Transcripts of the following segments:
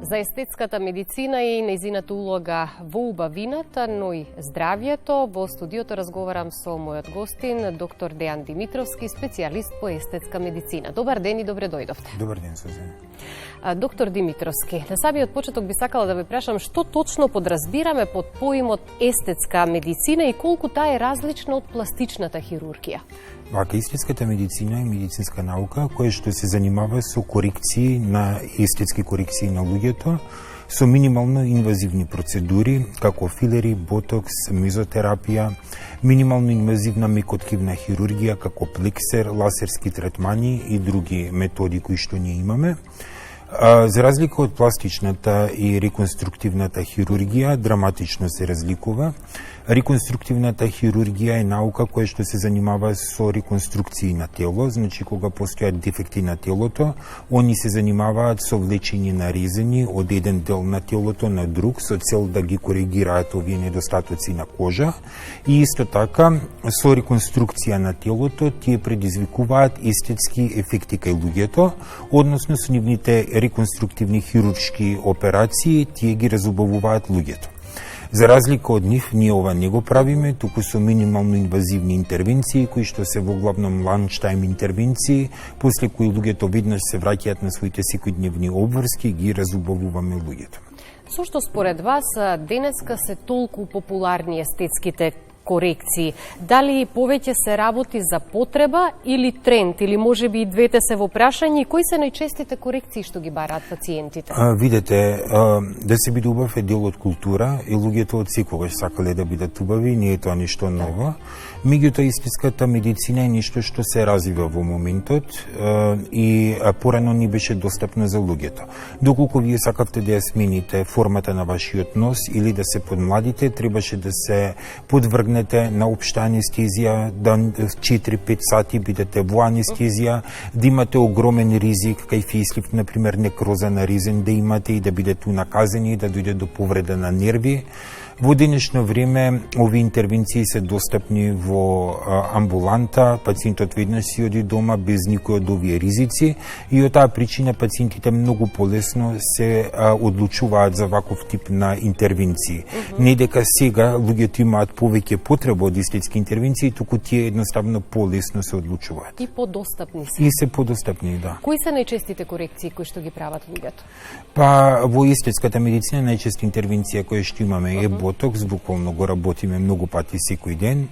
За естетската медицина и нејзината улога во убавината, но и здравјето, во студиото разговарам со мојот гостин, доктор Дејан Димитровски, специјалист по естетска медицина. Добар ден и добре дојдовте. Добар ден, Сузана. Доктор Димитровски, на самиот почеток би сакала да ве прашам што точно подразбираме под поимот естетска медицина и колку таа е различна од пластичната хирургија? Вака, естетската медицина е медицинска наука која што се занимава со корекции на естетски корекции на луѓето, со минимално инвазивни процедури, како филери, ботокс, мезотерапија, минимално инвазивна мекоткивна хирургија, како плексер, лазерски третмани и други методи кои што ние имаме. За разлика од пластичната и реконструктивната хирургија, драматично се разликува. Реконструктивната хирургија е наука која што се занимава со реконструкции на тело, значи кога постојат дефекти на телото, они се занимаваат со влечење на резени од еден дел на телото на друг со цел да ги коригираат овие недостатоци на кожа и исто така со реконструкција на телото тие предизвикуваат естетски ефекти кај луѓето, односно со нивните реконструктивни хируршки операции тие ги разубавуваат луѓето. За разлика од нив, ние ова не го правиме, туку со минимално инвазивни интервенции, кои што се во главном ланчтайм интервенции, после кои луѓето веднаш се враќаат на своите секојдневни обврски, ги разубавуваме луѓето. Зошто според вас денеска се толку популарни естетските корекции? Дали повеќе се работи за потреба или тренд, или можеби и двете се во прашање? Кои се најчестите корекции што ги бараат пациентите? Видете, да се биде убав е дел од култура и луѓето од секогаш сакале да бидат убави, не е тоа ништо ново. Меѓутоа, естетската медицина е нешто што се развива во моментот и порано не беше достапно за луѓето. Доколку вие сакавте да ја смените формата на вашиот нос или да се подмладите, требаше да се подвргнете на општа анестезија, да 4-5 сати бидете во анестезија, да имате огромен ризик, кај фейслифт, например, некроза на резен да имате и да бидете унаказени и да дојде до повреда на нерви. Во денешно време овие интервенции се достапни во амбуланта, пациентот веднаш си оди дома без никој од овие ризици и од таа причина пациентите многу полесно се одлучуваат за ваков тип на интервенции. Не дека сега луѓето имаат повеќе потреба од естетски интервенции, туку тие едноставно полесно се одлучуваат. И подостапни се. И се подостапни, да. Кои се најчестите корекции кои што ги прават луѓето? Па во естетската медицина најчеста интервенција која што имаме е ботокс, буквално го работиме многу пати секој ден.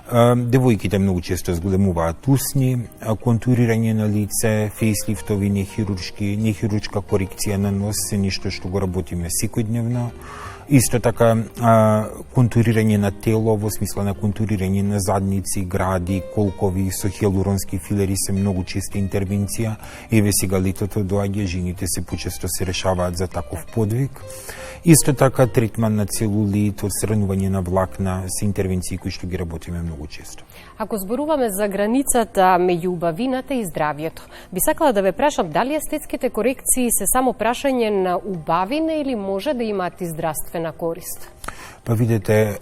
Девојките многу често зголемуваат усни, контурирање на лице, фейслифтови, нехируршка корекција на нос се нешто што го работиме секојдневно. Исто така контурирање на тело во смисла на контурирање на задници, гради, колкови со хиалуронски филери се многу честа интервенција. Еве сега летото доаѓа, жените се почесто се решаваат за таков подвиг. Исто така третман на целулит, отстранување на влакна се интервенции кои што ги работиме многу често. Ако зборуваме за границата меѓу убавината и здравјето, би сакала да ве прашам дали естетските корекции се само прашање на убавина или може да имаат и здравствена корист? Па видете,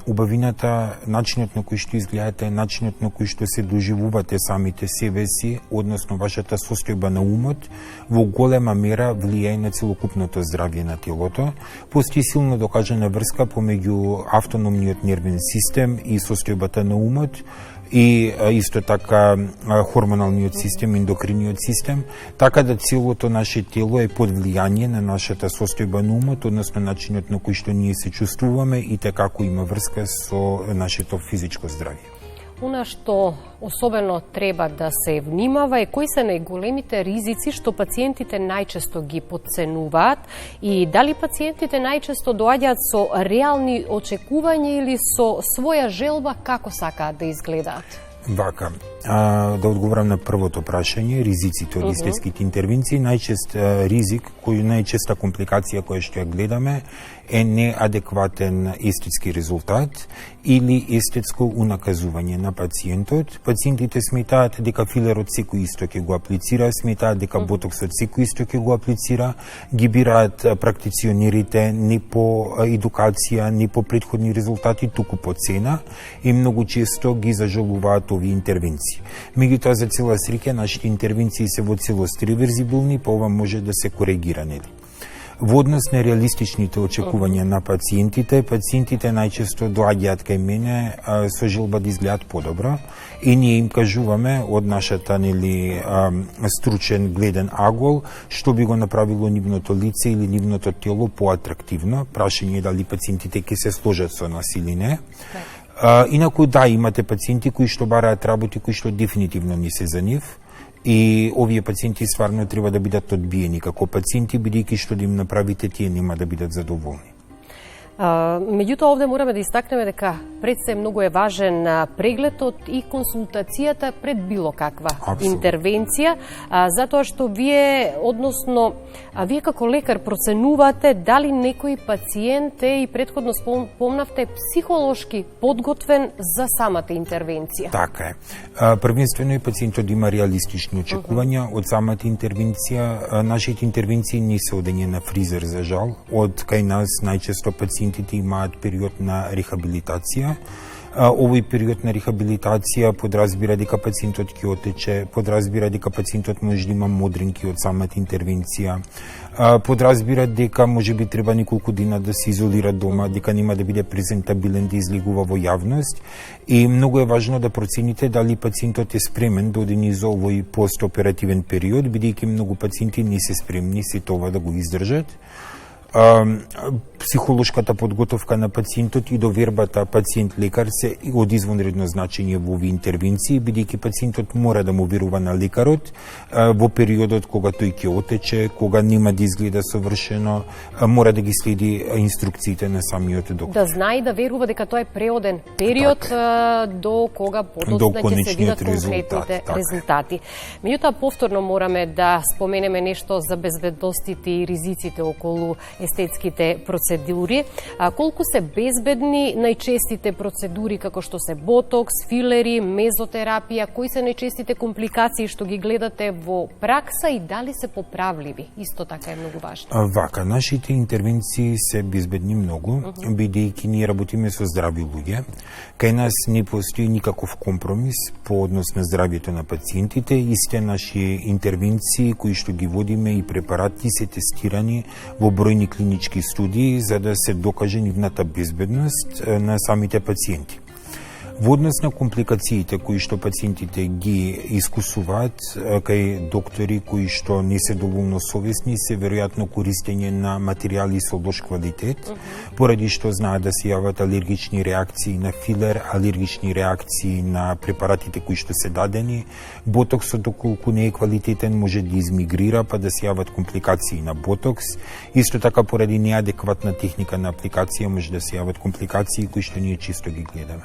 убавината, начинот на кој што изгледате, начинот на кој што се доживувате самите себе си, односно вашата состојба на умот, во голема мера влијае на целокупното здравје на телото. Постои силно докажана врска помеѓу автономниот нервен систем и состојбата на умот, и исто така хормоналниот систем, ендокриниот систем, така да целото наше тело е под влијание на нашата состојба на умот, односно начинот на кој што ние се чувствуваме и така како има врска со нашето физичко здравје. Она што особено треба да се внимава е кои се најголемите ризици што пациентите најчесто ги потценуваат и дали пациентите најчесто доаѓаат со реални очекувања или со своја желба како сакаат да изгледаат? Вака, да одговорам на првото прашање, ризиците од естетските интервенции, најчест ризик, најчеста компликација која што ја гледаме е неадекватен естетски резултат или естетско унаказување на пациентот. Пациентите сметаат дека филерот секој исто ќе го аплицира, сметаат дека ботоксот секој исто ќе го аплицира, ги бираат практиционерите не по едукација, не по претходни резултати, туку по цена и многу често ги зажалуваат овие интервенции. Меѓутоа, за цела среќа, нашите интервенции се во целост реверзибилни, па ова може да се коригира, нели? Во однос на реалистичните очекувања на пациентите најчесто доаѓаат кај мене со желба да изгледаат подобро и ние им кажуваме од нашата стручен гледен агол што би го направило нивното лице или нивното тело поатрактивно. Прашање е дали пациентите ќе се сложат со нас или не. Инаку да, имате пациенти кои што бараат работи кои што дефинитивно не се за нив. И овие пациенти стварно треба да бидат одбиени како пациенти, бидејќи што да им направите, тие нема да бидат задоволни. Меѓутоа, овде мораме да истакнеме дека пред се многу е важен прегледот и консултацијата пред било каква интервенција, затоа што вие како лекар проценувате дали некој пациент е и претходно спомнавте психолошки подготвен за самата интервенција. Така е. Првенствено е пациентот има реалистични очекувања од самата интервенција. Нашите интервенции не се одење на фризер, за жал. Од кај нас најчесто пациентите имаат период на рехабилитација. Овој период на рехабилитација подразбира дека пациентот ќе отече, подразбира дека пациентот може да има модринки од самата интервенција, подразбира дека можеби треба неколку дена да се изолира дома, дека нема да биде презентабилен да излегува во јавност и многу е важно да процените дали пациентот е спремен да оди низ овој постоперативен период, бидејќи многу пациенти не се спремни се тоа да го издржат. Психолошката подготовка на пациентот и довербата пациент-лекар се од извонредно значење во овие интервенции, бидејќи пациентот мора да му верува на лекарот во периодот кога тој ќе отече, кога нема да изгледа совршено, мора да ги следи инструкциите на самиот доктор. Да знае и да верува дека тоа е преоден период до кога подоцна ќе се видат конкретните резултати. Меѓутоа, повторно мораме да споменеме нешто за безбедностите и ризиците околу естетските процедури. Колку се безбедни најчестите процедури како што се ботокс, филери, мезотерапија, кои се најчестите компликации што ги гледате во пракса и дали се поправливи? Исто така е многу важно. Вака, нашите интервенции се безбедни многу, бидејќи ние работиме со здрави луѓе. Кај нас не постои никаков компромис по однос на здравието на пациентите. Истите наши интервенции кои што ги водиме и препарати се тестирани во бројни клинички студии за да се докаже нивната безбедност на самите пациенти. Во однос на компликациите кои што пациентите ги искусуваат кај доктори кои што не се доволно совесни, се веројатно користење на материјали со лош квалитет, поради што знаат да се јават алергични реакции на филер, алергични реакции на препаратите кои што се дадени. Ботоксот, доколку не е квалитетен, може да измигрира па да се јават компликации на ботокс. Исто така, поради неадекватна техника на апликација, може да се јават компликации кои што ние чисто ги гледаме.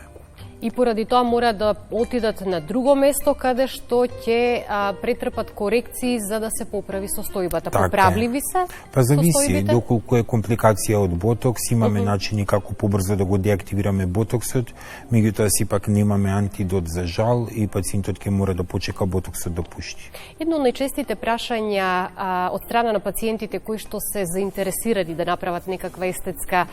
И поради тоа мора да отидат на друго место каде што ќе претрпат корекции за да се поправи состојбата. Поправливи се? Па зависи, доколку е компликација од ботокс, имаме начини како побрзо да го деактивираме ботоксот, меѓутоа сепак немаме антидот за жал и пациентот ќе мора да почека ботоксот да пушти. Едно од најчестите прашања од страна на пациентите кои што се заинтересирани да направат некаква естетска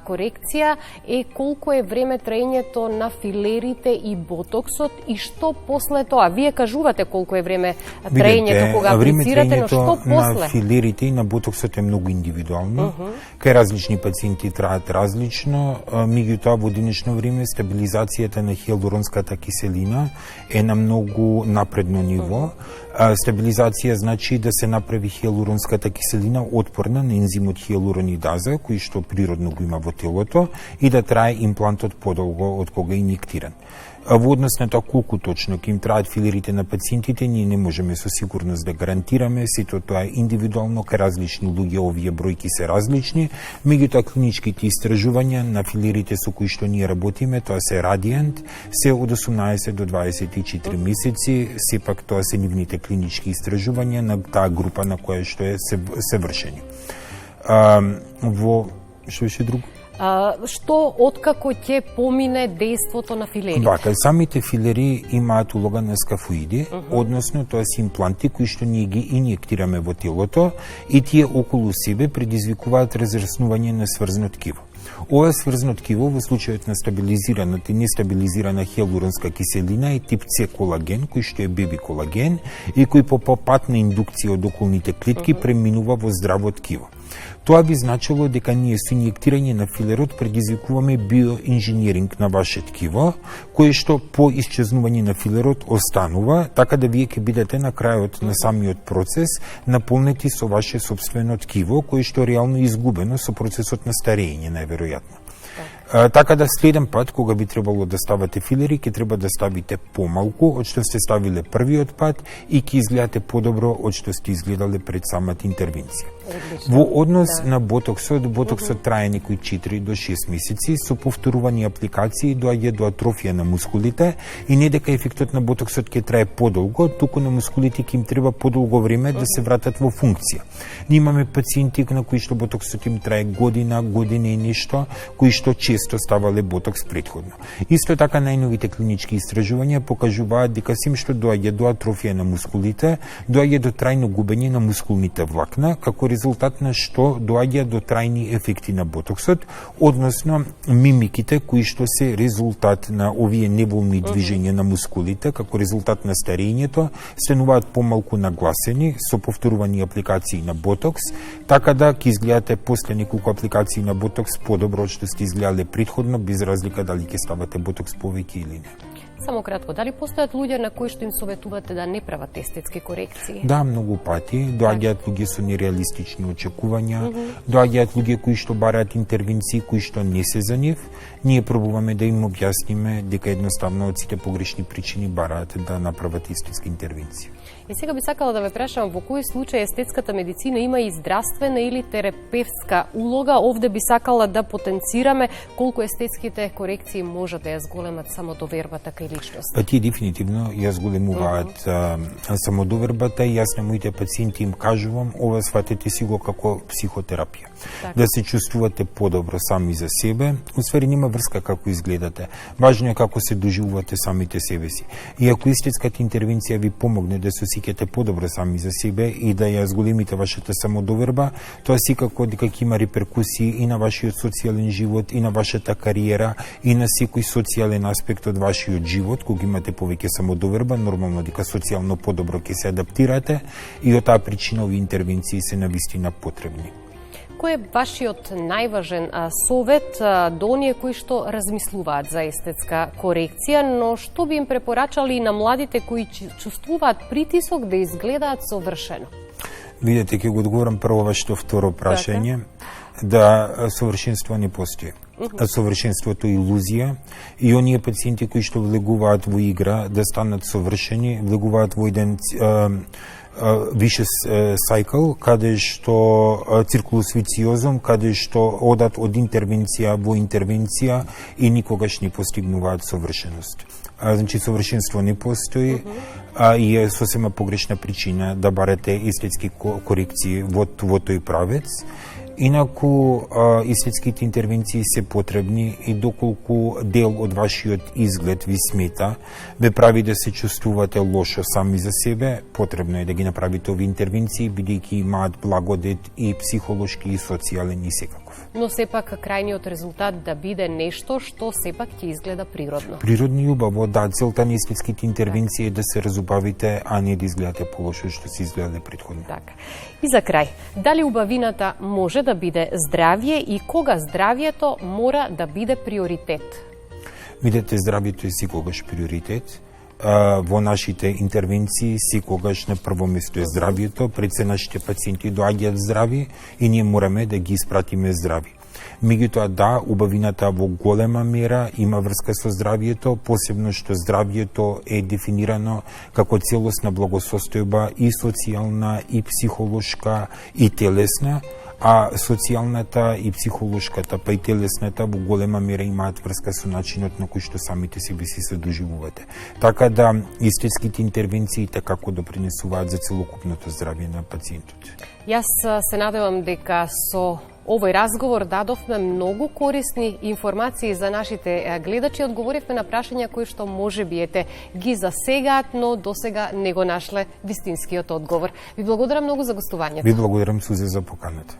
корекција е колку е време траењето на филерите и ботоксот и што после тоа? Вие кажувате колку е време траењето кога аплицирате, но што после? На филерите и на ботоксот е многу индивидуално. Кај различни пациенти траат различно, меѓутоа во денешно време стабилизацијата на хиалуронската киселина е на многу напредно ниво. Стабилизација значи да се направи хиалуронската киселина отпорна на ензимот хиалуронидаза, кој што природно го има во телото, и да трае имплантот подолго од кога е инјектиран. Во однос на тоа колку точно ќе им траат филерите на пациентите, ние не можеме со сигурност да гарантираме, сето тоа е индивидуално, кај различни луѓе овие бројки се различни, меѓутоа клиничките истражувања на филерите со кои што ние работиме, тоа се Radiant, се од 18 до 24 месеци, сепак тоа се нивните клинички истражувања на таа група на која што се вршени. Што беше друго? Што откако ќе помине дејството на филерите? Вака, самите филери имаат улога на скафоиди, односно тоа се импланти кои што ние ги инјектираме во телото и тие околу себе предизвикуваат разраснување на сврзно ткиво. Ова сврзно ткиво во случајот на стабилизираната и нестабилизирана хиалуронска киселина е тип С колаген, кој што е беби колаген и кој по пат на индукција од околните клетки преминува во здраво ткиво. Тоа би значило дека ние со инјектирање на филерот предизвикуваме биоинженеринг на ваше ткиво, кое што по исчезнување на филерот останува, така да вие ќе бидете на крајот на самиот процес наполнети со ваше собствено ткиво, кое што реално е изгубено со процесот на старење, најверојатно. Така да следен пат, кога би требало да ставате филери, ќе треба да ставите помалку од што сте ставиле првиот пат и ќе изгледате подобро од што сте изгледале пред самата интервенција. Во однос на ботоксот трае некои 4 до 6 месеци, со повторувани апликации доаѓа до атрофија на мускулите и не дека ефектот на ботоксот ќе трае подолго, туку на мускулите ќе им треба подолго време да се вратат во функција. Ние имаме пациенти на кои што ботоксот им трае година и нешто, кои што често ставале ботокс претходно. Исто така најновите клинички истражувања покажуваат дека сим што доаѓа до атрофија на мускулите, доаѓа до трајно губење на мускулните влакна, како резултат на што доаѓа до трајни ефекти на ботоксот, односно мимиките кои што се резултат на овие неволни движења на мускулите, како резултат на старењето, стануваат помалку нагласени со повторувани апликации на ботокс, така да ќе изгледате после неколку апликации на ботокс подобро од што сте изгледале претходно, без разлика дали ќе ставате ботокс повеќе или не. Само кратко, дали постојат луѓе на кои што им советувате да не прават естетски корекции? Да, многу пати. Доаѓаат луѓе со нереалистични очекувања, доаѓаат луѓе кои што бараат интервенции кои што не се за нив. Ние пробуваме да им објасниме дека едноставно од сите погрешни причини бараат да направат естетски интервенции. И сега би сакала да ве прашам во кој случај естетската медицина има и здравствена или терапевтска улога. Овде би сакала да потенцираме колку естетските корекции може да ја зголемат самодовербата кај личност. Па тие дефинитивно ја зголемуваат самодовербата и јас на моите пациенти им кажувам, ова сватете си го како психотерапија. Так. Да се чувствувате подобро сами за себе, усвари нема врска како изгледате. Важно е како се доживувате самите себе си. И ако естетската интервенција ви помогне да се осеќате подобро сами за себе и да ја зголемите вашата самодоверба, тоа секако дека ќе има реперкусии и на вашиот социјален живот, и на вашата кариера, и на секој социјален аспект од вашиот живот. Кога имате повеќе самодоверба, нормално дека социјално подобро ќе се адаптирате и од таа причина овие интервенции се навистина потребни. Кој е вашиот најважен совет до оние кои што размислуваат за естетска корекција, но што би им препорачали и на младите кои чувствуваат притисок да изгледаат совршено? Видете, ќе го одговорам прво вашето второ прашање, да совршенство не постои. Совршенството е илузија и оние пациенти кои што влегуваат во игра да станат совршени, влегуваат во еден вишес сайкл, каде што циркулус вициозум, каде што одат од интервенција во интервенција и никогаш не постигнуваат совршеност. Значи, совршенство не постои и е сосема погрешна причина да барате естетски корекции во тој правец. Инаку, естетските интервенции се потребни и доколку дел од вашиот изглед ви смета, ве прави да се чувствувате лошо сами за себе, потребно е да ги направите овие интервенции, бидејќи имаат благодет и психолошки и социјален и секаков. Но сепак крајниот резултат да биде нешто што сепак ќе изгледа природно. Природно и убаво, да, целта на естетските интервенции е да се разубавите, а не да изгледате полошо што се изгледале претходно. Така. И за крај, дали убавината може да биде здравје и кога здравјето мора да биде приоритет? Видете, здравјето е секогаш приоритет. Во нашите интервенции секогаш на прво место е здравјето, пред се нашите пациенти доаѓаат здрави и ние мораме да ги испратиме здрави. Меѓутоа, да, убавината во голема мера има врска со здравјето, посебно што здравјето е дефинирано како целосна благосостојба и социјална, и психолошка, и телесна, а социјалната и психолошката, па и телесната во голема мера имаат врска со начинот на кој што самите себе си се доживувате. Така да, естетските интервенции како допринесуваат за целокупното здравје на пациентот. Јас се надевам дека со овој разговор дадовме многу корисни информации за нашите гледачи. Одговоривме на прашања кои што може би ги засегаат, но досега не го нашле вистинскиот одговор. Ви благодарам многу за гостувањето. Ви благодарам, Сузе, за поканата.